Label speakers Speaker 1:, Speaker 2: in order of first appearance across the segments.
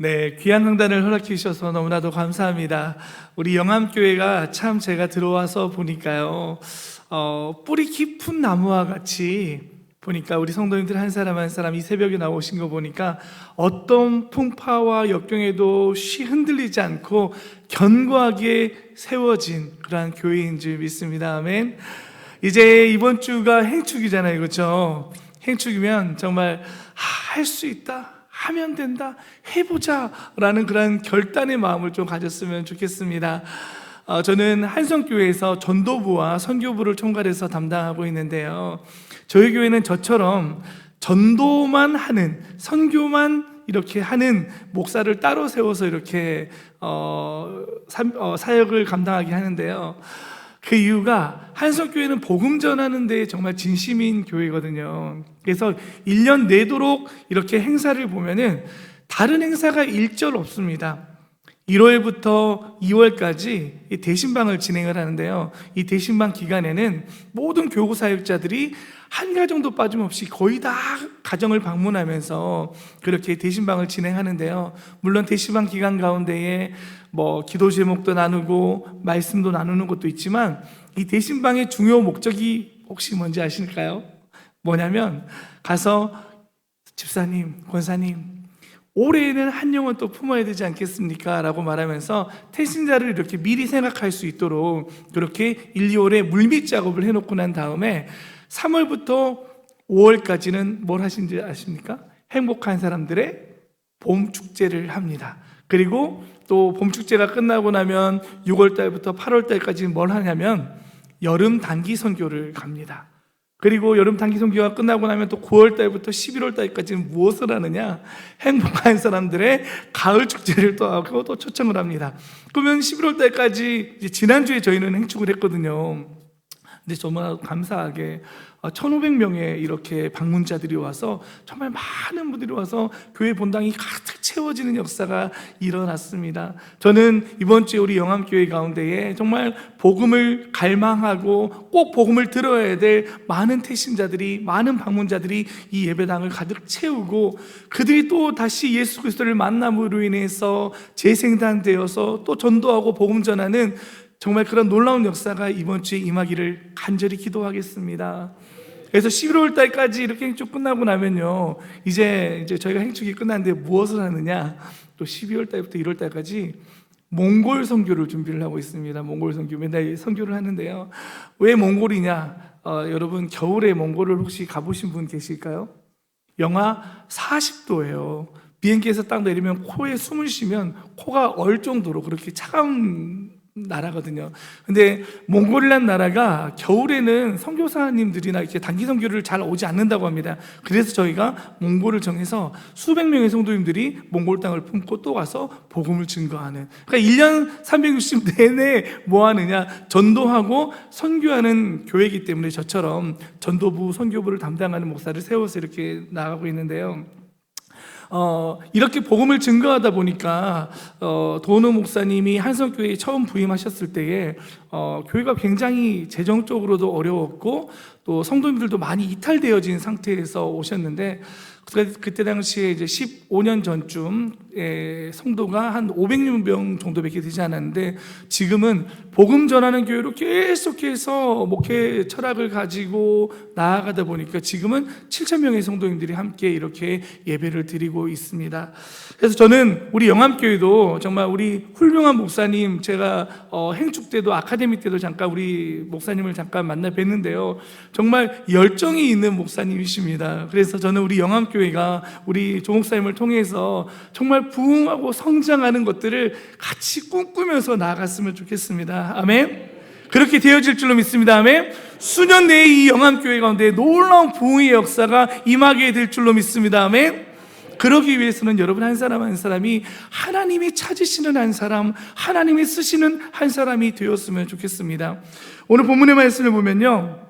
Speaker 1: 네, 귀한 강단을 허락해 주셔서 너무나도 감사합니다. 우리 영암교회가 참 제가 들어와서 보니까요, 뿌리 깊은 나무와 같이 보니까 우리 성도님들 한 사람 한 사람 이 새벽에 나오신 거 보니까 어떤 풍파와 역경에도 흔들리지 않고 견고하게 세워진 그러한 교회인 줄 믿습니다. 아멘. 이제 이번 주가 행축이잖아요, 그렇죠? 행축이면 정말 할 수 있다, 하면 된다, 해보자 라는 그런 결단의 마음을 좀 가졌으면 좋겠습니다. 저는 한성교회에서 전도부와 선교부를 총괄해서 담당하고 있는데요, 저희 교회는 저처럼 전도만 하는, 선교만 이렇게 하는 목사를 따로 세워서 이렇게 사역을 감당하게 하는데요, 그 이유가 한성교회는 복음 전하는 데 정말 진심인 교회거든요. 그래서 1년 내도록 이렇게 행사를 보면은 다른 행사가 일절 없습니다. 1월부터 2월까지 대신방을 진행을 하는데요, 이 대신방 기간에는 모든 교구 사역자들이 한 가정도 빠짐없이 거의 다 가정을 방문하면서 그렇게 대신방을 진행하는데요, 물론 대신방 기간 가운데에 기도 제목도 나누고 말씀도 나누는 것도 있지만, 이 대신방의 중요 목적이 혹시 뭔지 아실까요? 뭐냐면 가서 집사님, 권사님, 올해에는 한 영혼 또 품어야 되지 않겠습니까? 라고 말하면서 태신자를 이렇게 미리 생각할 수 있도록 그렇게 1, 2월에 물밑 작업을 해놓고 난 다음에 3월부터 5월까지는 뭘 하신지 아십니까? 행복한 사람들의 봄축제를 합니다. 그리고 또 봄축제가 끝나고 나면 6월달부터 8월달까지 뭘 하냐면 여름 단기 선교를 갑니다. 그리고 여름 단기 선교가 끝나고 나면 또 9월달부터 11월달까지는 무엇을 하느냐? 행복한 사람들의 가을 축제를 또 하고 또 초청을 합니다. 그러면 11월달까지, 지난주에 저희는 행축을 했거든요. 근데 정말 감사하게 1,500명의 이렇게 방문자들이 와서 정말 많은 분들이 와서 교회 본당이 가득 채워지는 역사가 일어났습니다. 저는 이번 주에 우리 영암교회 가운데에 정말 복음을 갈망하고 꼭 복음을 들어야 될 많은 태신자들이, 많은 방문자들이 이 예배당을 가득 채우고, 그들이 또 다시 예수 그리스도를 만남으로 인해서 재생단되어서 또 전도하고 복음 전하는 정말 그런 놀라운 역사가 이번 주에 임하기를 간절히 기도하겠습니다. 그래서 11월 달까지 이렇게 행축 끝나고 나면요, 이제 저희가 행축이 끝났는데 무엇을 하느냐? 또 12월 달부터 1월 달까지 몽골 선교를 준비를 하고 있습니다. 몽골 선교, 맨날 선교를 하는데요. 왜 몽골이냐? 여러분, 겨울에 몽골을 혹시 가보신 분 계실까요? 영하 40도예요. 비행기에서 딱 내리면 코에 숨을 쉬면 코가 얼 정도로 그렇게 차가운 나라거든요. 근데 몽골이라는 나라가 겨울에는 선교사님들이나 이렇게 단기 선교를 잘 오지 않는다고 합니다. 그래서 저희가 몽골을 정해서 수백 명의 성도님들이 몽골 땅을 품고 또 가서 복음을 증거하는, 그러니까 1년 360 내내 뭐 하느냐? 전도하고 선교하는 교회이기 때문에 저처럼 전도부, 선교부를 담당하는 목사를 세워서 이렇게 나가고 있는데요, 이렇게 복음을 증거하다 보니까 도은호 목사님이 한성교회에 처음 부임하셨을 때에 교회가 굉장히 재정적으로도 어려웠고 또 성도님들도 많이 이탈되어진 상태에서 오셨는데, 그때 당시에 이제 15년 전쯤 성도가 한 500명 정도밖에 되지 않았는데, 지금은 복음 전하는 교회로 계속해서 목회 철학을 가지고 나아가다 보니까 지금은 7,000명의 성도님들이 함께 이렇게 예배를 드리고 있습니다. 그래서 저는 우리 영암교회도 정말 우리 훌륭한 목사님, 제가 행축 때도 아카데미 때도 잠깐 우리 목사님을 잠깐 만나 뵀는데요, 정말 열정이 있는 목사님이십니다. 그래서 저는 우리 영암교회가 우리 조 목사님을 통해서 정말 부흥하고 성장하는 것들을 같이 꿈꾸면서 나아갔으면 좋겠습니다. 아멘. 그렇게 되어질 줄로 믿습니다. 아멘. 수년 내에 이 영암교회 가운데 놀라운 부흥의 역사가 임하게 될 줄로 믿습니다. 아멘. 그러기 위해서는 여러분 한 사람 한 사람이 하나님이 찾으시는 한 사람, 하나님이 쓰시는 한 사람이 되었으면 좋겠습니다. 오늘 본문의 말씀을 보면요,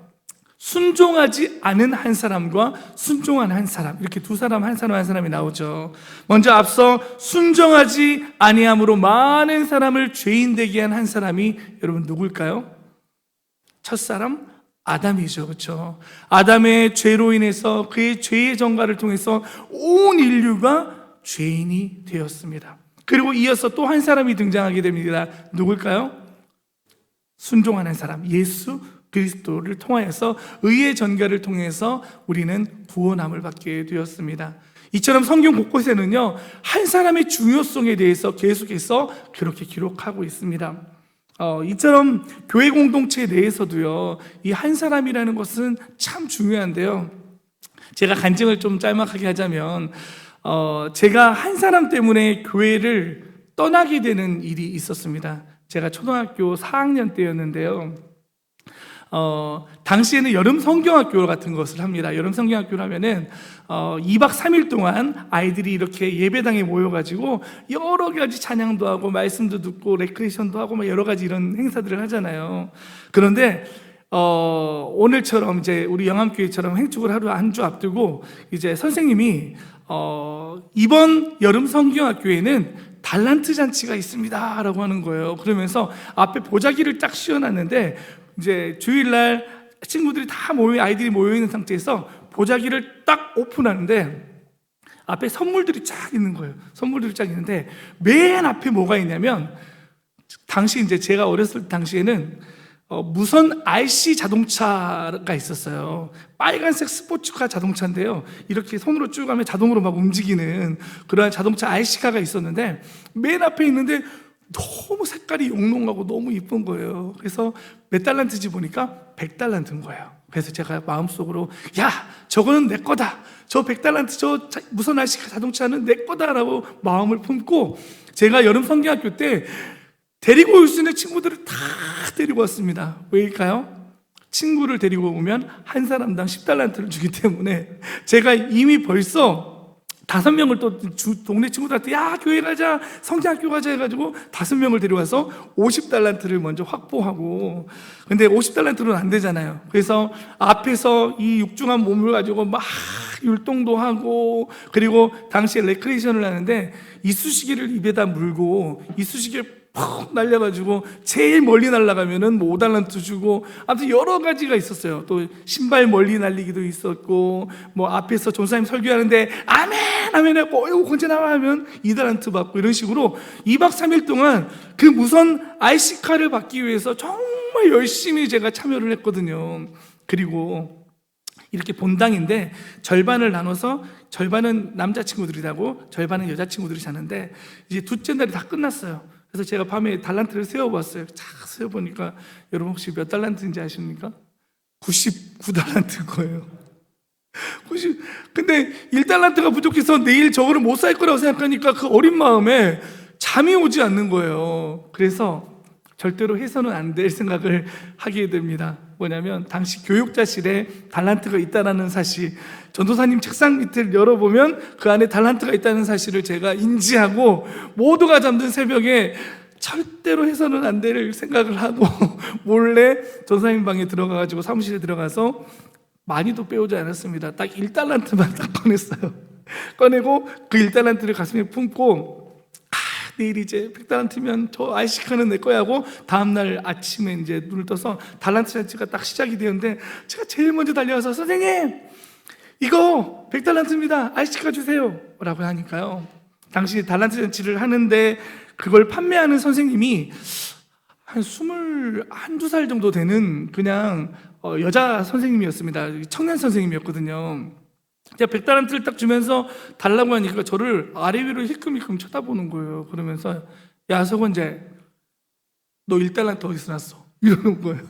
Speaker 1: 순종하지 않은 한 사람과 순종한 한 사람, 이렇게 두 사람, 한 사람 한 사람이 나오죠. 먼저 앞서 순종하지 아니함으로 많은 사람을 죄인 되게 한 사람이 여러분 누굴까요? 첫사람 아담이죠. 그렇죠? 아담의 죄로 인해서 그의 죄의 전가를 통해서 온 인류가 죄인이 되었습니다. 그리고 이어서 또 한 사람이 등장하게 됩니다. 누굴까요? 순종하는 사람, 예수 그리스도를 통하여서 의의 전가를 통해서 우리는 구원함을 받게 되었습니다. 이처럼 성경 곳곳에는요, 한 사람의 중요성에 대해서 계속해서 그렇게 기록하고 있습니다. 이처럼 교회 공동체 내에서도요, 이 한 사람이라는 것은 참 중요한데요. 제가 간증을 좀 짤막하게 하자면, 제가 한 사람 때문에 교회를 떠나게 되는 일이 있었습니다. 제가 초등학교 4학년 때였는데요. 당시에는 여름 성경학교 같은 것을 합니다. 여름 성경학교를 하면은 2박 3일 동안 아이들이 이렇게 예배당에 모여가지고 여러 가지 찬양도 하고 말씀도 듣고 레크레이션도 하고 막 여러 가지 이런 행사들을 하잖아요. 그런데 오늘처럼 이제 우리 영암교회처럼 행축을 하루 한 주 앞두고 이제 선생님이 이번 여름 성경학교에는 달란트 잔치가 있습니다 라고 하는 거예요. 그러면서 앞에 보자기를 딱 씌워놨는데 이제 주일날 친구들이 다 아이들이 모여있는 상태에서 보자기를 딱 오픈하는데 앞에 선물들이 쫙 있는 거예요. 선물들이 쫙 있는데 맨 앞에 뭐가 있냐면, 당시 이제 제가 어렸을 당시에는 무선 RC 자동차가 있었어요. 빨간색 스포츠카 자동차인데요, 이렇게 손으로 쭉 하면 자동으로 막 움직이는 그러한 자동차 RC카가 있었는데 맨 앞에 있는데 너무 색깔이 용롱하고 너무 이쁜 거예요. 그래서 몇 달란트인지 보니까 100달란트인 거예요. 그래서 제가 마음속으로, 야, 저거는 내 거다, 저 100달란트 저 무선 RC 자동차는 내 거다라고 마음을 품고, 제가 여름 성경학교 때 데리고 올 수 있는 친구들을 다 데리고 왔습니다. 왜일까요? 친구를 데리고 오면 한 사람당 10달란트를 주기 때문에 제가 이미 벌써 5명을 또 동네 친구들한테, 야, 교회 가자, 성경학교 가자 해가지고 5명을 데려와서 50달란트를 먼저 확보하고, 근데 50달란트로는 안 되잖아요. 그래서 앞에서 이 육중한 몸을 가지고 막 율동도 하고, 그리고 당시에 레크레이션을 하는데 이쑤시개를 입에다 물고 이쑤시개를 푹 날려가지고 제일 멀리 날아가면은 뭐 5달란트 주고, 아무튼 여러 가지가 있었어요. 또 신발 멀리 날리기도 있었고, 뭐 앞에서 전사님 설교하는데 아멘 아멘 하고 어이구 언제 나와 하면 2달란트 받고, 이런 식으로 2박 3일 동안 그 무선 RC카를 받기 위해서 정말 열심히 제가 참여를 했거든요. 그리고 이렇게 본당인데 절반을 나눠서 절반은 남자친구들이 자고 절반은 여자친구들이 자는데, 이제 둘째 날이 다 끝났어요. 그래서 제가 밤에 달란트를 세어봤어요. 쫙 세어보니까, 여러분 혹시 몇 달란트인지 아십니까? 99달란트인 거예요. 근데 1달란트가 부족해서 내일 저거를 못 살 거라고 생각하니까 그 어린 마음에 잠이 오지 않는 거예요. 그래서 절대로 해서는 안 될 생각을 하게 됩니다. 뭐냐면, 당시 교육자실에 달란트가 있다는 사실, 전도사님 책상 밑을 열어보면 그 안에 달란트가 있다는 사실을 제가 인지하고, 모두가 잠든 새벽에 절대로 해서는 안 될 생각을 하고 몰래 전도사님 방에 들어가가지고 사무실에 들어가서 많이도 빼오지 않았습니다. 딱 1달란트만 딱 꺼냈어요. 꺼내고 그 1달란트를 가슴에 품고, 내일 이제 100달란트면 저 RC카는 내 거야 하고, 다음날 아침에 이제 눈을 떠서 달란트 잔치가 딱 시작이 되는데, 제가 제일 먼저 달려와서, 선생님 이거 100달란트입니다 RC카 주세요 라고 하니까요, 당시 달란트 잔치를 하는데 그걸 판매하는 선생님이 한 21~22살 정도 되는 그냥 여자 선생님이었습니다. 청년 선생님이었거든요. 제가 100달란트를 딱 주면서 달라고 하니까 저를 아래 위로 힐끔힐끔 쳐다보는 거예요. 그러면서, 야, 서건재, 너 1달란트 어디서 났어? 이러는 거예요.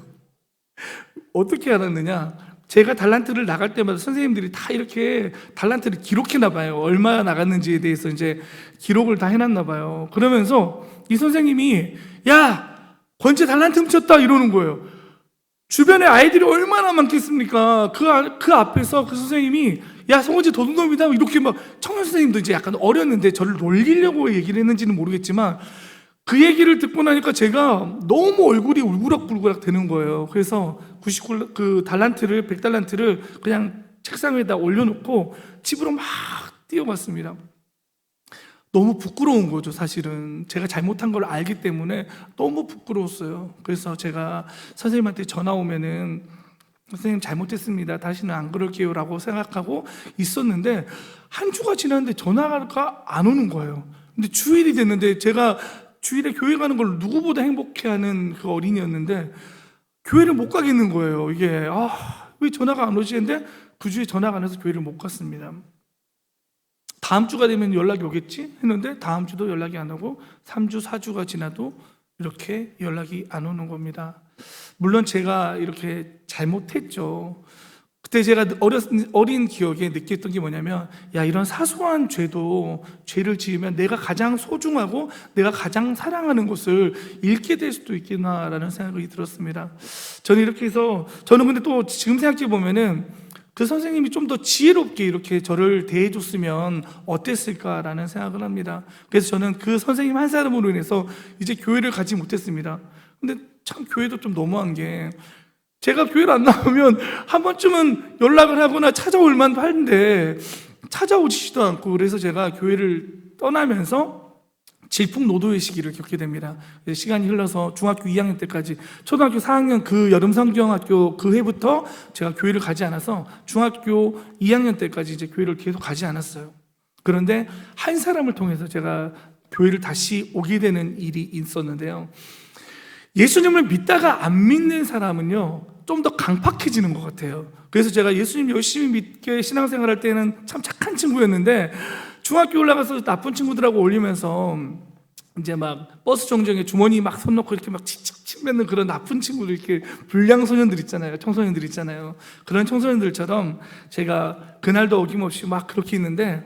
Speaker 1: 어떻게 알았느냐? 제가 달란트를 나갈 때마다 선생님들이 다 이렇게 달란트를 기록해나 봐요. 얼마 나갔는지에 대해서 이제 기록을 다 해놨나 봐요. 그러면서 이 선생님이, 야, 건재 달란트 훔쳤다 이러는 거예요. 주변에 아이들이 얼마나 많겠습니까? 그 앞에서 그 선생님이, 야, 성원지 도둑놈이다 이렇게 막, 청년 선생님도 이제 약간 어렸는데 저를 놀리려고 얘기를 했는지는 모르겠지만, 그 얘기를 듣고 나니까 제가 너무 얼굴이 울그락불그락 되는 거예요. 그래서 100달란트를 그냥 책상 위에다 올려놓고 집으로 막 뛰어갔습니다. 너무 부끄러운 거죠. 사실은 제가 잘못한 걸 알기 때문에 너무 부끄러웠어요. 그래서 제가 선생님한테 전화 오면은, 선생님 잘못했습니다, 다시는 안 그럴게요 라고 생각하고 있었는데, 한 주가 지났는데 전화가 안 오는 거예요. 근데 주일이 됐는데, 제가 주일에 교회 가는 걸 누구보다 행복해하는 그 어린이였는데 교회를 못 가겠는 거예요. 이게 왜 전화가 안 오지 했는데 그 주에 전화가 안 와서 교회를 못 갔습니다. 다음 주가 되면 연락이 오겠지 했는데 다음 주도 연락이 안 오고 3주, 4주가 지나도 이렇게 연락이 안 오는 겁니다. 물론 제가 이렇게 잘못했죠. 그때 제가 어린 기억에 느꼈던 게 뭐냐면, 야, 이런 사소한 죄도 죄를 지으면 내가 가장 소중하고 내가 가장 사랑하는 것을 잃게 될 수도 있구나라는 생각이 들었습니다. 저는 이렇게 해서, 저는 근데 또 지금 생각해 보면은 그 선생님이 좀 더 지혜롭게 이렇게 저를 대해줬으면 어땠을까라는 생각을 합니다. 그래서 저는 그 선생님 한 사람으로 인해서 이제 교회를 가지 못했습니다. 근데 참 교회도 좀 너무한 게, 제가 교회를 안 나오면 한 번쯤은 연락을 하거나 찾아올 만도 한데 찾아오지도 않고, 그래서 제가 교회를 떠나면서 질풍노도의 시기를 겪게 됩니다. 시간이 흘러서 중학교 2학년 때까지, 초등학교 4학년 그 여름 성경학교 그 해부터 제가 교회를 가지 않아서 중학교 2학년 때까지 이제 교회를 계속 가지 않았어요. 그런데 한 사람을 통해서 제가 교회를 다시 오게 되는 일이 있었는데요. 예수님을 믿다가 안 믿는 사람은요, 좀 더 강팍해지는 것 같아요. 그래서 제가 예수님 열심히 믿게 신앙생활 할 때는 참 착한 친구였는데, 중학교 올라가서 나쁜 친구들하고 어울리면서 이제 막 버스 정류장에 주머니 막 손 넣고 이렇게 막 칙칙칙 뱉는 그런 나쁜 친구들, 이렇게 불량 소년들 있잖아요. 청소년들 있잖아요. 그런 청소년들처럼 제가 그날도 어김없이 막 그렇게 있는데,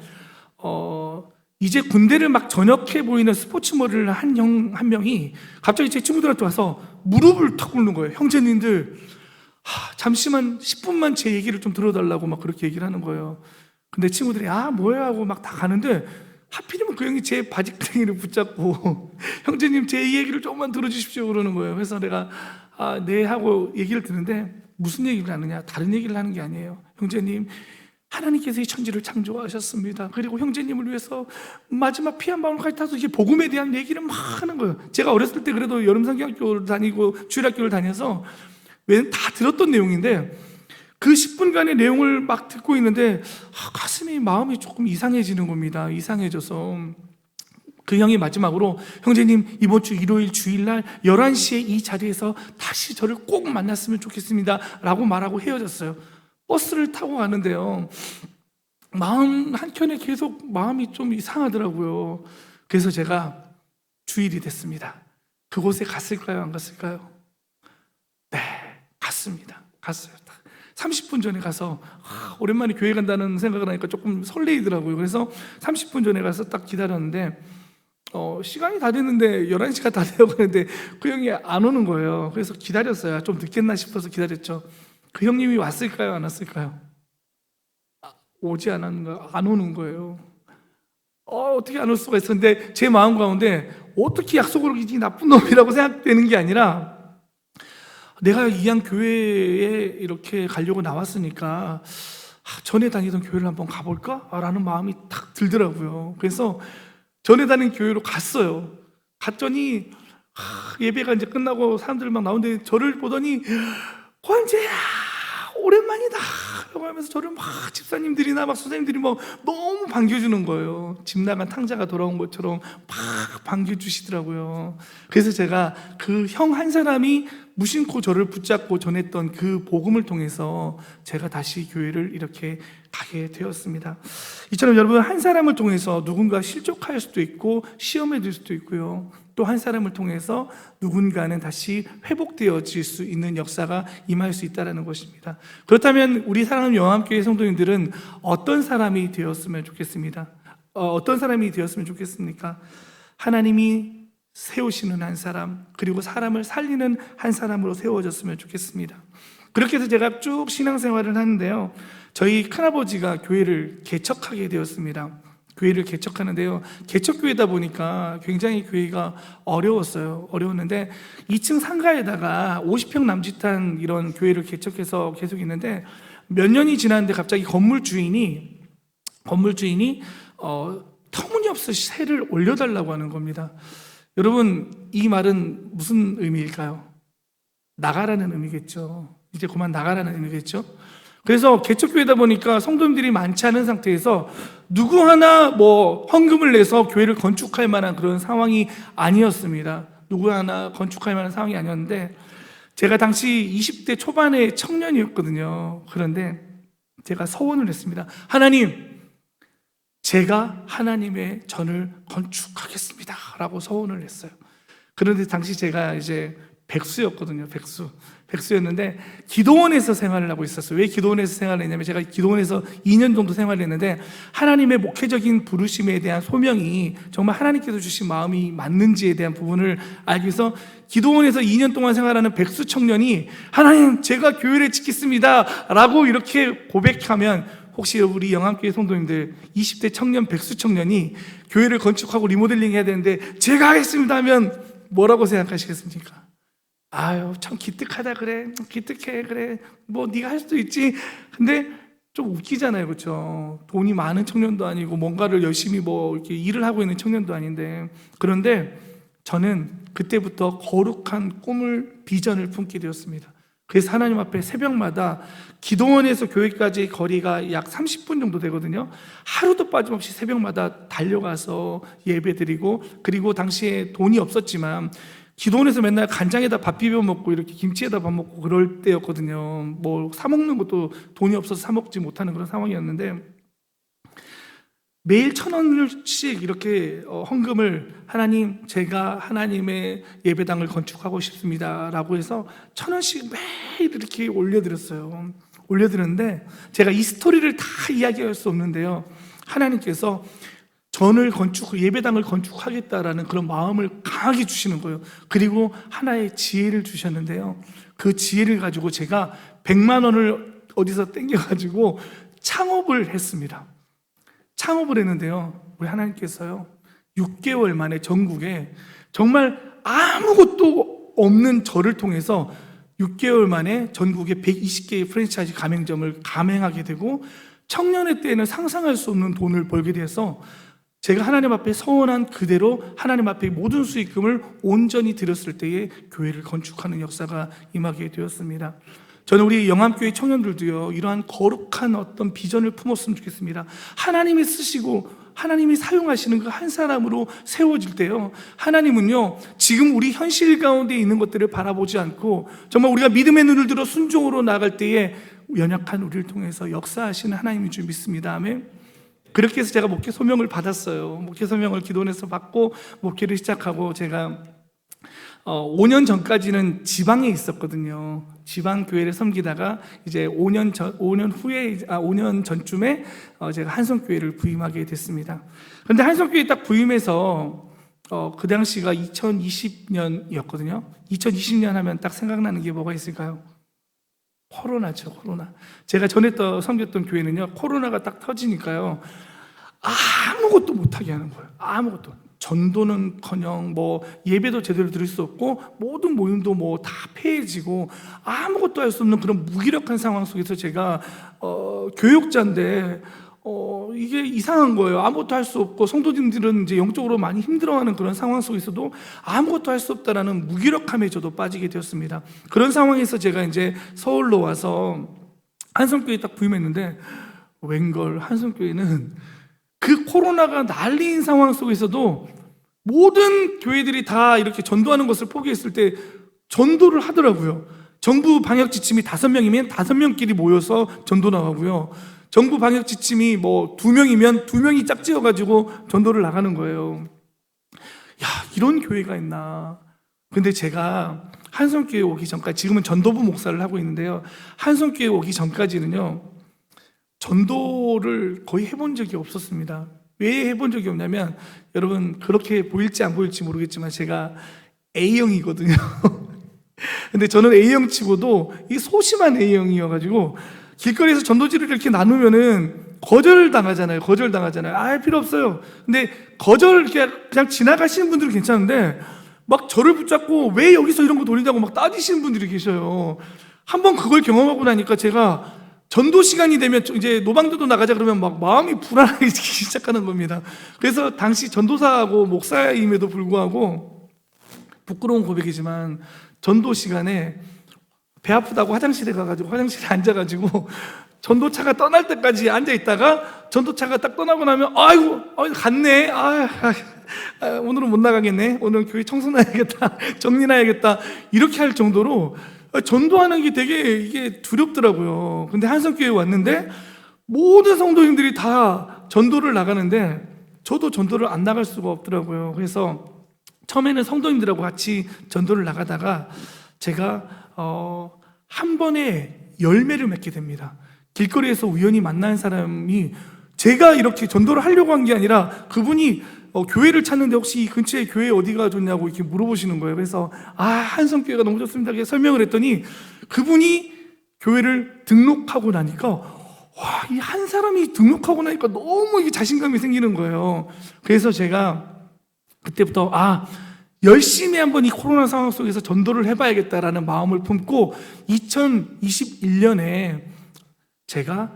Speaker 1: 이제 군대를 막 전역해 보이는 스포츠 머리를 한 한 명이 갑자기 제 친구들한테 와서 무릎을 탁 꿇는 거예요. 형제님들, 잠시만 10분만 제 얘기를 좀 들어달라고 막 그렇게 얘기를 하는 거예요. 근데 친구들이 뭐야 하고 막 다 가는데, 하필이면 그 형이 제 바지끄레기를 붙잡고 형제님 제 얘기를 조금만 들어주십시오 그러는 거예요. 그래서 내가 네 하고 얘기를 듣는데, 무슨 얘기를 하느냐, 다른 얘기를 하는 게 아니에요. 형제님, 하나님께서 이 천지를 창조하셨습니다. 그리고 형제님을 위해서 마지막 피 한 방울까지 타서 이게 복음에 대한 얘기를 막 하는 거예요. 제가 어렸을 때 그래도 여름성경학교를 다니고 주일학교를 다녀서 다 들었던 내용인데, 그 10분간의 내용을 막 듣고 있는데 가슴이, 마음이 조금 이상해지는 겁니다. 이상해져서 그 형이 마지막으로, 형제님 이번 주 일요일 주일날 11시에 이 자리에서 다시 저를 꼭 만났으면 좋겠습니다 라고 말하고 헤어졌어요. 버스를 타고 가는데요, 마음 한켠에 계속 마음이 좀 이상하더라고요. 그래서 제가 주일이 됐습니다. 그곳에 갔을까요, 안 갔을까요? 네, 갔습니다. 갔어요. 30분 전에 가서 오랜만에 교회 간다는 생각을 하니까 조금 설레이더라고요. 그래서 30분 전에 가서 딱 기다렸는데, 시간이 다 됐는데 11시가 다 되어가는데 그 형이 안 오는 거예요. 그래서 기다렸어요. 좀 늦겠나 싶어서 기다렸죠. 그 형님이 왔을까요, 안 왔을까요? 오지 않았는가, 안 오는 거예요. 어떻게 안 올 수가 있었는데, 제 마음 가운데 어떻게 약속을, 이 나쁜 놈이라고 생각되는 게 아니라, 내가 이양 교회에 이렇게 가려고 나왔으니까 전에 다니던 교회를 한번 가볼까? 라는 마음이 딱 들더라고요. 그래서 전에 다니는 교회로 갔어요. 갔더니 예배가 이제 끝나고 사람들 막 나오는데, 저를 보더니 권재야 오랜만이다 라고 하면서 저를 막 집사님들이나 막 선생님들이 막 너무 반겨주는 거예요. 집 나간 탕자가 돌아온 것처럼 막 반겨주시더라고요. 그래서 제가 그 형 한 사람이 무심코 저를 붙잡고 전했던 그 복음을 통해서 제가 다시 교회를 이렇게 가게 되었습니다. 이처럼 여러분, 한 사람을 통해서 누군가 실족할 수도 있고 시험에 들 수도 있고요, 또 한 사람을 통해서 누군가는 다시 회복되어질 수 있는 역사가 임할 수 있다는 것입니다. 그렇다면 우리 사랑하는 영암교회 성도님들은 어떤 사람이 되었으면 좋겠습니다. 어떤 사람이 되었으면 좋겠습니까? 하나님이 세우시는 한 사람, 그리고 사람을 살리는 한 사람으로 세워졌으면 좋겠습니다. 그렇게 해서 제가 쭉 신앙생활을 하는데요, 저희 큰아버지가 교회를 개척하게 되었습니다. 교회를 개척하는데요, 개척교회다 보니까 굉장히 교회가 어려웠는데 2층 상가에다가 50평 남짓한 이런 교회를 개척해서 계속 있는데, 몇 년이 지났는데 갑자기 건물 주인이 터무니없이 세를 올려달라고 하는 겁니다. 여러분, 이 말은 무슨 의미일까요? 나가라는 의미겠죠. 이제 그만 나가라는 의미겠죠. 그래서 개척교회다 보니까 성도님들이 많지 않은 상태에서 누구 하나 뭐 헌금을 내서 교회를 건축할 만한 그런 상황이 아니었습니다. 누구 하나 건축할 만한 상황이 아니었는데, 제가 당시 20대 초반의 청년이었거든요. 그런데 제가 서원을 했습니다. 하나님, 제가 하나님의 전을 건축하겠습니다 라고 서원을 했어요. 그런데 당시 제가 이제 백수였거든요. 백수였는데 기도원에서 생활을 하고 있었어요. 왜 기도원에서 생활을 했냐면, 제가 기도원에서 2년 정도 생활을 했는데 하나님의 목회적인 부르심에 대한 소명이 정말 하나님께서 주신 마음이 맞는지에 대한 부분을 알기 위해서 기도원에서 2년 동안 생활하는 백수 청년이 하나님, 제가 교회를 짓겠습니다 라고 이렇게 고백하면, 혹시 우리 영암교회 성도님들 20대 청년, 백수 청년이 교회를 건축하고 리모델링 해야 되는데 제가 하겠습니다 하면 뭐라고 생각하시겠습니까? 아유, 참 기특하다 그래, 기특해 그래, 뭐 네가 할 수도 있지. 근데 좀 웃기잖아요, 그렇죠? 돈이 많은 청년도 아니고 뭔가를 열심히 뭐 이렇게 일을 하고 있는 청년도 아닌데. 그런데 저는 그때부터 거룩한 꿈을, 비전을 품게 되었습니다. 그래서 하나님 앞에 새벽마다, 기도원에서 교회까지 거리가 약 30분 정도 되거든요. 하루도 빠짐없이 새벽마다 달려가서 예배드리고, 그리고 당시에 돈이 없었지만 기도원에서 맨날 간장에다 밥 비벼 먹고 이렇게 김치에다 밥 먹고 그럴 때였거든요. 뭐 사 먹는 것도 돈이 없어서 사 먹지 못하는 그런 상황이었는데, 매일 1,000원씩 이렇게 헌금을, 하나님, 제가 하나님의 예배당을 건축하고 싶습니다 라고 해서 1,000원씩 매일 이렇게 올려드렸어요. 올려드렸는데 제가 이 스토리를 다 이야기할 수 없는데요, 하나님께서 예배당을 건축하겠다라는 그런 마음을 강하게 주시는 거예요. 그리고 하나의 지혜를 주셨는데요, 그 지혜를 가지고 제가 100만 원을 어디서 땡겨가지고 창업을 했습니다. 창업을 했는데요, 우리 하나님께서요 6개월 만에 전국에 정말 아무것도 없는 저를 통해서 6개월 만에 전국에 120개의 프랜차이즈 가맹점을 가맹하게 되고, 청년의 때에는 상상할 수 없는 돈을 벌게 돼서 제가 하나님 앞에 서원한 그대로 하나님 앞에 모든 수익금을 온전히 드렸을 때에 교회를 건축하는 역사가 임하게 되었습니다. 저는 우리 영암교회 청년들도요, 이러한 거룩한 어떤 비전을 품었으면 좋겠습니다. 하나님이 쓰시고 하나님이 사용하시는 그 한 사람으로 세워질 때요, 하나님은요 지금 우리 현실 가운데 있는 것들을 바라보지 않고 정말 우리가 믿음의 눈을 들어 순종으로 나갈 때에 연약한 우리를 통해서 역사하시는 하나님인 줄 믿습니다. 아멘. 그렇게 해서 제가 목회 소명을 받았어요. 목회 소명을 기도원에서 받고 목회를 시작하고, 제가 5년 전까지는 지방에 있었거든요. 지방 교회를 섬기다가 이제 5년 전쯤에 제가 한성교회를 부임하게 됐습니다. 그런데 한성교회에 딱 부임해서 그 당시가 2020년이었거든요. 2020년 하면 딱 생각나는 게 뭐가 있을까요? 코로나죠, 코로나. 제가 전에 섬겼던 교회는요, 코로나가 딱 터지니까요, 아무것도 못하게 하는 거예요. 아무것도. 전도는커녕 뭐 예배도 제대로 드릴 수 없고, 모든 모임도 뭐 다 폐해지고 아무것도 할 수 없는 그런 무기력한 상황 속에서 제가 교육자인데 이게 이상한 거예요. 아무것도 할 수 없고, 성도님들은 이제 영적으로 많이 힘들어하는 그런 상황 속에서도 아무것도 할 수 없다라는 무기력함에 저도 빠지게 되었습니다. 그런 상황에서 제가 이제 서울로 와서 한성교회에 딱 부임했는데, 웬걸 한성교회는 그 코로나가 난리인 상황 속에서도 모든 교회들이 다 이렇게 전도하는 것을 포기했을 때 전도를 하더라고요. 정부 방역 지침이 5명이면 5명끼리 모여서 전도 나가고요, 정부 방역 지침이 뭐 2명이면 2명이 짝지어가지고 전도를 나가는 거예요. 야, 이런 교회가 있나. 근데 제가 한성교회 오기 전까지, 지금은 전도부 목사를 하고 있는데요, 한성교회 오기 전까지는요 전도를 거의 해본 적이 없었습니다. 왜 해본 적이 없냐면, 여러분 그렇게 보일지 안 보일지 모르겠지만 제가 A형이거든요. 근데 저는 A형 치고도 이 소심한 A형이어가지고 길거리에서 전도지를 이렇게 나누면은 거절당하잖아요. 아, 필요 없어요. 근데 그냥 지나가시는 분들은 괜찮은데 막 저를 붙잡고 왜 여기서 이런 거 돌리냐고 막 따지시는 분들이 계셔요. 한번 그걸 경험하고 나니까 제가 전도 시간이 되면 이제 노방도도 나가자 그러면 막 마음이 불안하기 시작하는 겁니다. 그래서 당시 전도사하고 목사임에도 불구하고, 부끄러운 고백이지만 전도 시간에 배 아프다고 화장실에 가가지고 화장실에 앉아가지고 전도차가 떠날 때까지 앉아 있다가 전도차가 딱 떠나고 나면 아이고 갔네. 오늘은 못 나가겠네. 오늘 교회 청소해야겠다. 정리해야겠다. 이렇게 할 정도로 전도하는 게 되게 이게 두렵더라고요. 근데 한성교회에 왔는데 모든 성도님들이 다 전도를 나가는데 저도 전도를 안 나갈 수가 없더라고요. 그래서 처음에는 성도님들하고 같이 전도를 나가다가 제가 한 번에 열매를 맺게 됩니다. 길거리에서 우연히 만난 사람이 제가 이렇게 전도를 하려고 한 게 아니라 그분이 교회를 찾는데 혹시 이 근처에 교회 어디가 좋냐고 이렇게 물어보시는 거예요. 그래서 한성교회가 너무 좋습니다. 이렇게 설명을 했더니 그분이 교회를 등록하고 나니까 이 한 사람이 등록하고 나니까 너무 이게 자신감이 생기는 거예요. 그래서 제가 그때부터 열심히 한번 이 코로나 상황 속에서 전도를 해봐야겠다라는 마음을 품고 2021년에 제가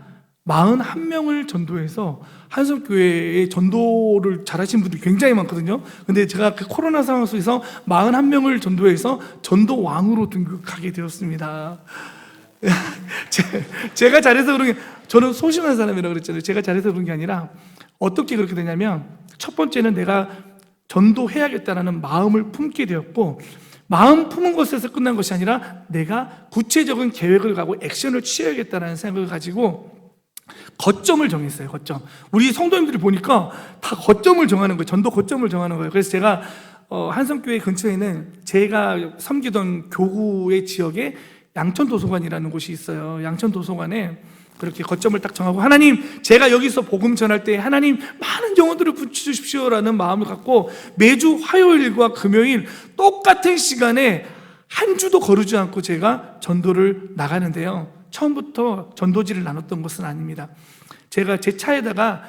Speaker 1: 41명을 전도해서 한성교회에 전도를 잘하신 분들이 굉장히 많거든요. 근데 제가 그 코로나 상황 속에서 41명을 전도해서 전도왕으로 등극하게 되었습니다. 제가 잘해서 그런 게, 저는 소심한 사람이라고 그랬잖아요. 제가 잘해서 그런 게 아니라 어떻게 그렇게 되냐면 첫 번째는 내가 전도해야겠다는 마음을 품게 되었고, 마음 품은 것에서 끝난 것이 아니라 내가 구체적인 계획을 가고 액션을 취해야겠다는 생각을 가지고 거점을 정했어요. 거점. 우리 성도님들이 보니까 다 거점을 정하는 거예요. 전도 거점을 정하는 거예요. 그래서 제가 한성교회 근처에 있는 제가 섬기던 교구의 지역에 양천도서관이라는 곳이 있어요. 양천도서관에 그렇게 거점을 딱 정하고, 하나님, 제가 여기서 복음 전할 때 하나님 많은 영혼들을 붙여주십시오라는 마음을 갖고 매주 화요일과 금요일 똑같은 시간에 한 주도 거르지 않고 제가 전도를 나가는데요. 처음부터 전도지를 나눴던 것은 아닙니다. 제가 제 차에다가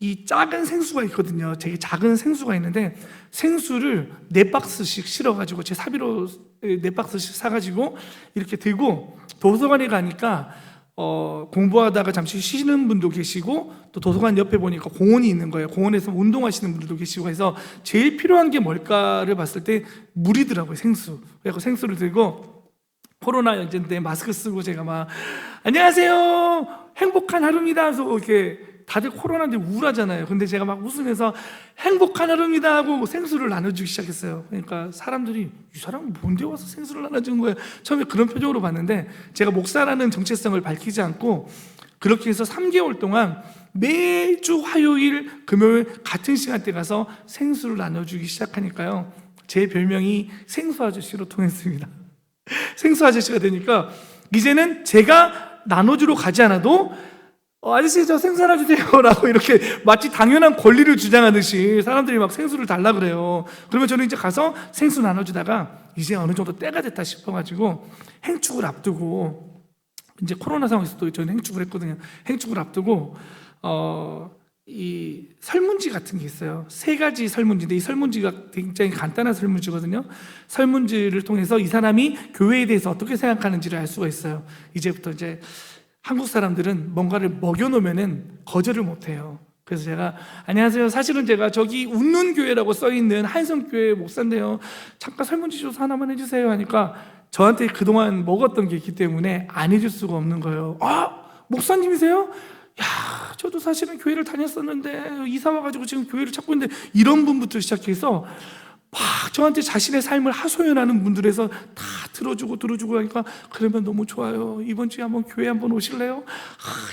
Speaker 1: 이 작은 생수가 있거든요. 되게 작은 생수가 있는데 생수를 4박스씩 실어가지고 제 사비로 4박스씩 사가지고 이렇게 들고 도서관에 가니까 공부하다가 잠시 쉬시는 분도 계시고 또 도서관 옆에 보니까 공원이 있는 거예요. 공원에서 운동하시는 분들도 계시고 해서 제일 필요한 게 뭘까를 봤을 때 물이더라고요. 생수. 그래서 생수를 들고 코로나 연재인데 마스크 쓰고 제가 막 안녕하세요, 행복한 하루입니다 해서 이렇게 다들 코로나인데 우울하잖아요. 근데 제가 막 웃으면서 행복한 하루입니다 하고 생수를 나눠주기 시작했어요. 그러니까 사람들이 이 사람은 뭔데 와서 생수를 나눠주는 거야? 처음에 그런 표정으로 봤는데 제가 목사라는 정체성을 밝히지 않고 그렇게 해서 3개월 동안 매주 화요일, 금요일 같은 시간대 가서 생수를 나눠주기 시작하니까요, 제 별명이 생수 아저씨로 통했습니다. 생수 아저씨가 되니까 이제는 제가 나눠주러 가지 않아도 아저씨 저 생수 하나 주세요 라고 이렇게 마치 당연한 권리를 주장하듯이 사람들이 막 생수를 달라 그래요. 그러면 저는 이제 가서 생수 나눠주다가 이제 어느 정도 때가 됐다 싶어가지고 행축을 앞두고, 이제 코로나 상황에서도 저는 행축을 했거든요. 행축을 앞두고 이 설문지 같은 게 있어요. 3가지 설문지인데 이 설문지가 굉장히 간단한 설문지거든요. 설문지를 통해서 이 사람이 교회에 대해서 어떻게 생각하는지를 알 수가 있어요. 이제부터 이제 한국 사람들은 뭔가를 먹여놓으면 거절을 못해요. 그래서 제가 안녕하세요, 사실은 제가 저기 웃는 교회라고 써있는 한성교회 목사인데요, 잠깐 설문지 조사 하나만 해주세요 하니까 저한테 그동안 먹었던 게 있기 때문에 안 해줄 수가 없는 거예요. 목사님이세요? 저도 사실은 교회를 다녔었는데 이사 와가지고 지금 교회를 찾고 있는데, 이런 분부터 시작해서 막 저한테 자신의 삶을 하소연하는 분들에서 다 들어주고 하니까 그러면 너무 좋아요. 이번 주에 한번 교회 한번 오실래요?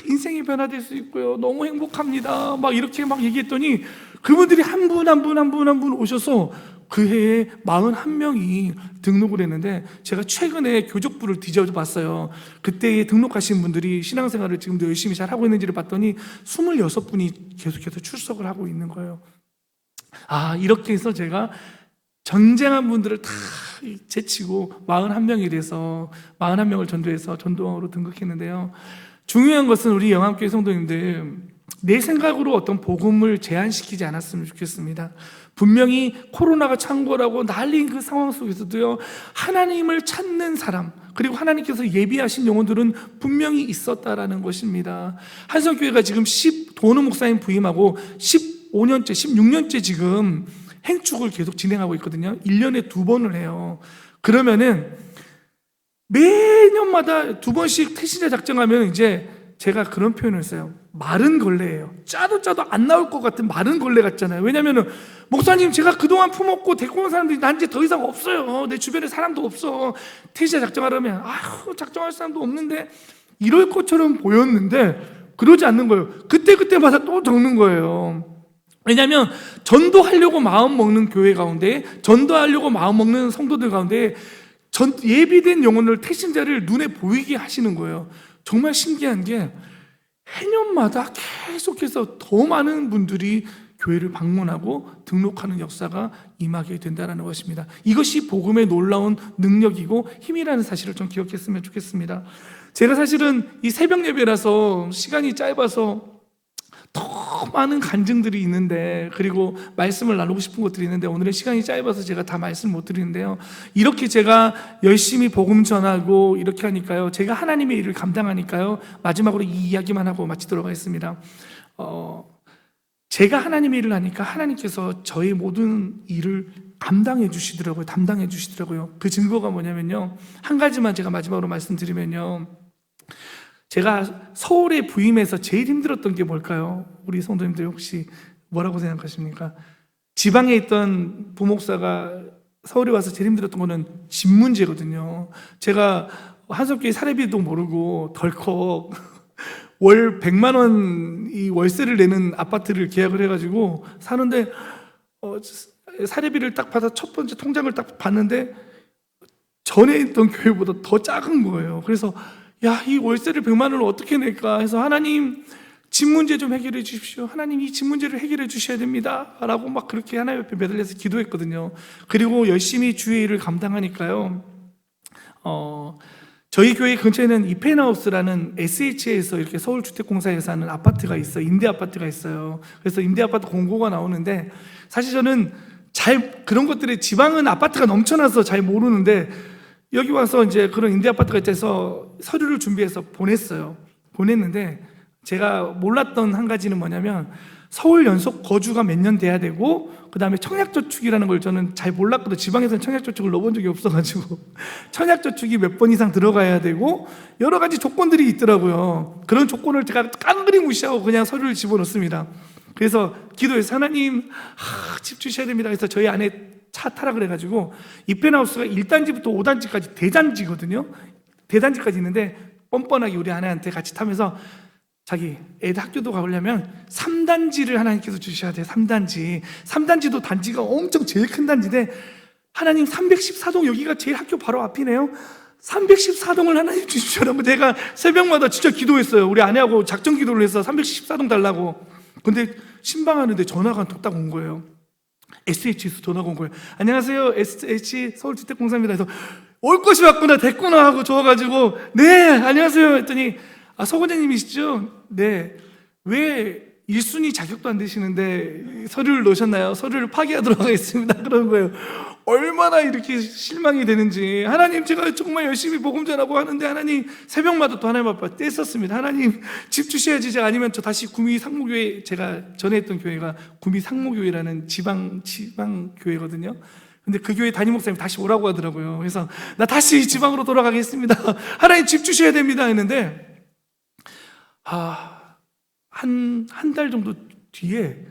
Speaker 1: 인생이 변화될 수 있고요. 너무 행복합니다. 막 이렇게 막 얘기했더니 그분들이 한 분 오셔서 그 해에 41명이 등록을 했는데, 제가 최근에 교족부를 뒤져봤어요. 그때 등록하신 분들이 신앙생활을 지금도 열심히 잘 하고 있는지를 봤더니 26분이 계속해서 출석을 하고 있는 거예요. 이렇게 해서 제가 전쟁한 분들을 다 제치고 41명이 돼서 41명을 전도해서 전도왕으로 등극했는데요. 중요한 것은 우리 영암교회 성도님들, 내 생각으로 어떤 복음을 제한시키지 않았으면 좋겠습니다. 분명히 코로나가 창궐하고 난리인 그 상황 속에서도요, 하나님을 찾는 사람, 그리고 하나님께서 예비하신 영혼들은 분명히 있었다라는 것입니다. 한성교회가 지금 도노 목사님 부임하고 15년째, 16년째 지금 행축을 계속 진행하고 있거든요. 1년에 2번을 해요. 그러면은 매년마다 2번씩 태신자 작정하면 이제 제가 그런 표현을 했어요. 마른 걸레예요. 짜도 안 나올 것 같은 마른 걸레 같잖아요. 왜냐면은 목사님, 제가 그동안 품었고 데리고 온 사람들이 난 이제 더 이상 없어요. 내 주변에 사람도 없어. 태신자 작정하려면 작정할 사람도 없는데 이럴 것처럼 보였는데 그러지 않는 거예요. 그때마다 또 적는 거예요. 왜냐하면 전도하려고 마음 먹는 교회 가운데, 전도하려고 마음 먹는 성도들 가운데 예비된 영혼을, 태신자를 눈에 보이게 하시는 거예요. 정말 신기한 게 해년마다 계속해서 더 많은 분들이 교회를 방문하고 등록하는 역사가 임하게 된다는 것입니다. 이것이 복음의 놀라운 능력이고 힘이라는 사실을 좀 기억했으면 좋겠습니다. 제가 사실은 이 새벽 예배라서 시간이 짧아서 더 많은 간증들이 있는데, 그리고 말씀을 나누고 싶은 것들이 있는데 오늘의 시간이 짧아서 제가 다 말씀 못 드리는데요, 이렇게 제가 열심히 복음 전하고 이렇게 하니까요, 제가 하나님의 일을 감당하니까요, 마지막으로 이 이야기만 하고 마치도록 하겠습니다. 제가 하나님의 일을 하니까 하나님께서 저의 모든 일을 담당해 주시더라고요. 그 증거가 뭐냐면요, 한 가지만 제가 마지막으로 말씀드리면요, 제가 서울에 부임해서 제일 힘들었던 게 뭘까요? 우리 성도님들 혹시 뭐라고 생각하십니까? 지방에 있던 부목사가 서울에 와서 제일 힘들었던 거는 집 문제거든요. 제가 한석교회 사례비도 모르고 덜컥 월 100만 원 이 월세를 내는 아파트를 계약을 해가지고 사는데, 사례비를 딱 받아 첫 번째 통장을 딱 봤는데 전에 있던 교회보다 더 작은 거예요. 그래서 이 월세를 100만 원을 어떻게 낼까 해서, 하나님, 집 문제 좀 해결해 주십시오. 하나님, 이 집 문제를 해결해 주셔야 됩니다 라고 막 그렇게 하나님 옆에 매달려서 기도했거든요. 그리고 열심히 주의 일을 감당하니까요, 저희 교회 근처에는 이펜하우스라는 SH에서 이렇게 서울주택공사에서 하는 아파트가 있어요. 임대 아파트가 있어요. 그래서 임대 아파트 공고가 나오는데, 사실 저는 그런 것들이, 지방은 아파트가 넘쳐나서 잘 모르는데 여기 와서 이제 그런 임대 아파트가 있어서 서류를 준비해서 보냈는데, 제가 몰랐던 한 가지는 뭐냐면, 서울 연속 거주가 몇 년 돼야 되고, 그 다음에 청약저축이라는 걸 저는 잘 몰랐거든요. 지방에서는 청약저축을 넣어본 적이 없어가지고 청약저축이 몇 번 이상 들어가야 되고 여러 가지 조건들이 있더라고요. 그런 조건을 제가 깡그리 무시하고 그냥 서류를 집어넣습니다. 그래서 기도해서, 하나님, 집 주셔야 됩니다. 그래서 저희 아내 차 타라 그래가지고, 이펜하우스가 1단지부터 5단지까지 대단지거든요. 대단지까지 있는데 뻔뻔하게 우리 아내한테 같이 타면서, 자기 애들 학교도 가려면 3단지를 하나님께서 주셔야 돼요. 3단지도 단지가 엄청 제일 큰 단지인데, 하나님, 314동, 여기가 제일 학교 바로 앞이네요. 314동을 하나님 주시라고 제가 새벽마다 진짜 기도했어요. 우리 아내하고 작정 기도를 해서 314동 달라고. 근데 신방하는데 전화가 뚝딱 온 거예요. SH에서 전화가 온 거예요. 안녕하세요, SH 서울주택공사입니다. 해서 올 것이 왔구나, 됐구나 하고 좋아가지고, 네, 안녕하세요 했더니, 서 권장님이시죠? 네. 왜 1순위 자격도 안 되시는데 서류를 넣으셨나요? 서류를 파기하도록 하겠습니다. 그런 거예요. 얼마나 이렇게 실망이 되는지. 하나님, 제가 정말 열심히 복음 전하고 하는데, 하나님, 새벽마다 또 하나님 앞에 떼었습니다. 하나님, 집 주셔야지. 제가 아니면 저 다시 구미 상무교회, 제가 전에 했던 교회가 구미 상무교회라는 지방 교회거든요. 근데 그 교회 담임 목사님 다시 오라고 하더라고요. 그래서 나 다시 지방으로 돌아가겠습니다. 하나님, 집 주셔야 됩니다 했는데, 한 달 정도 뒤에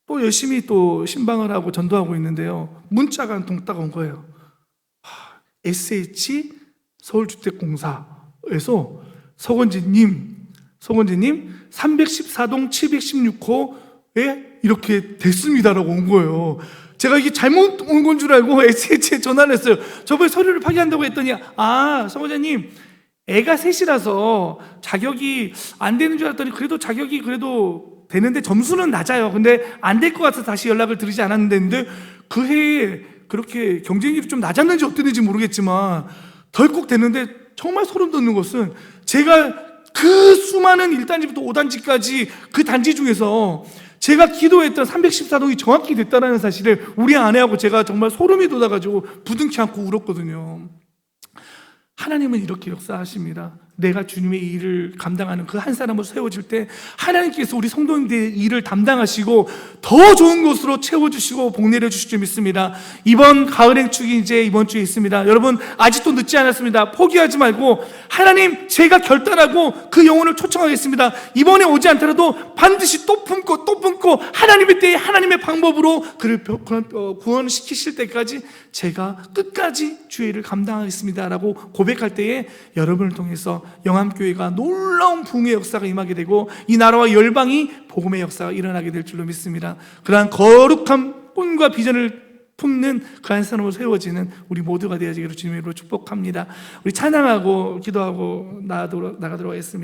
Speaker 1: 또 열심히 또 신방을 하고 전도하고 있는데요, 문자가 한 통 딱 온 거예요. SH 서울주택공사에서 서건지님 314동 716호에 이렇게 됐습니다라고 온 거예요. 제가 이게 잘못 온 건 줄 알고 SH에 전화를 했어요. 저번에 서류를 파기한다고 했더니, 서건자님, 애가 셋이라서 자격이 안 되는 줄 알았더니, 자격이 그래도 되는데 점수는 낮아요. 근데 안 될 것 같아서 다시 연락을 드리지 않았는데, 그 해에 그렇게 경쟁률이 좀 낮았는지 어땠는지 모르겠지만 덜컥 됐는데, 정말 소름 돋는 것은, 제가 그 수많은 1단지부터 5단지까지 그 단지 중에서 제가 기도했던 314동이 정확히 됐다는 사실을 우리 아내하고 제가 정말 소름이 돋아가지고 부둥켜 안고 울었거든요. 하나님은 이렇게 역사하십니다. 내가 주님의 일을 감당하는 그 한 사람으로 세워질 때 하나님께서 우리 성도님들의 일을 담당하시고 더 좋은 곳으로 채워주시고 복내려 주실 줄 믿습니다. 이번 가을 행축이 이제 이번 주에 있습니다. 여러분 아직도 늦지 않았습니다. 포기하지 말고 하나님 제가 결단하고 그 영혼을 초청하겠습니다. 이번에 오지 않더라도 반드시 또 품고 하나님의 때에 하나님의 방법으로 그를 구원시키실 때까지 제가 끝까지 주의 일을 감당하겠습니다 라고 고백할 때에 여러분을 통해서 영암교회가 놀라운 부흥의 역사가 임하게 되고 이 나라와 열방이 복음의 역사가 일어나게 될 줄로 믿습니다. 그러한 거룩한 꿈과 비전을 품는 그 한 사람으로 세워지는 우리 모두가 되어지기를 주님으로 축복합니다. 우리 찬양하고 기도하고 나가도록 하겠습니다.